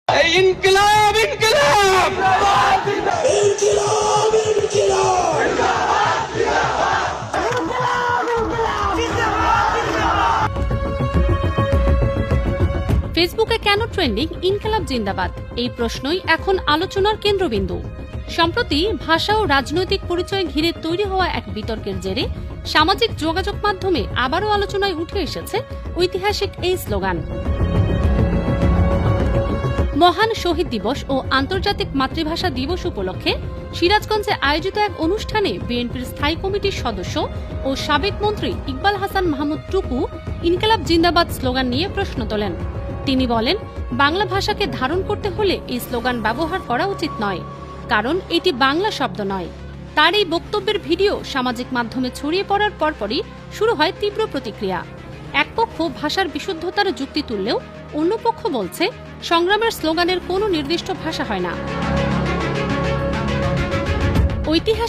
ইনকিলাব ইনকিলাব ইনকিলাব ফেসবুকে কেন ট্রেন্ডিং ইনকিলাব জিন্দাবাদ এই প্রশ্নই এখন আলোচনার কেন্দ্রবিন্দু। সম্প্রতি ভাষা ও রাজনৈতিক পরিচয় ঘিরে তৈরি হওয়া এক বিতর্কের জেরে সামাজিক যোগাযোগ মাধ্যমে আবারও আলোচনায় উঠে এসেছে ঐতিহাসিক এই স্লোগান। মহান শহীদ দিবস ও আন্তর্জাতিক মাতৃভাষা দিবস উপলক্ষে সিরাজগঞ্জে আয়োজিত এক অনুষ্ঠানে বিএনপির স্থায়ী কমিটির সদস্য ও সাবেক মন্ত্রী ইকবাল হাসান মাহমুদ টুকু ইনকিলাব জিন্দাবাদ স্লোগান নিয়ে প্রশ্ন তোলেন। তিনি বলেন, বাংলা ভাষাকে ধারণ করতে হলে এই স্লোগান ব্যবহার করা উচিত নয়, কারণ এটি বাংলা শব্দ নয়। তার এই বক্তব্যের ভিডিও সামাজিক মাধ্যমে ছড়িয়ে পড়ার পরপরই শুরু হয় তীব্র প্রতিক্রিয়া। এক পক্ষ ভাষার বিশুদ্ধতার যুক্তি তুললেও অন্য পক্ষ বলছে সংগ্রামের স্লোগানের কোনো নির্দিষ্ট ভাষা হয় না। ঐতিহাসিক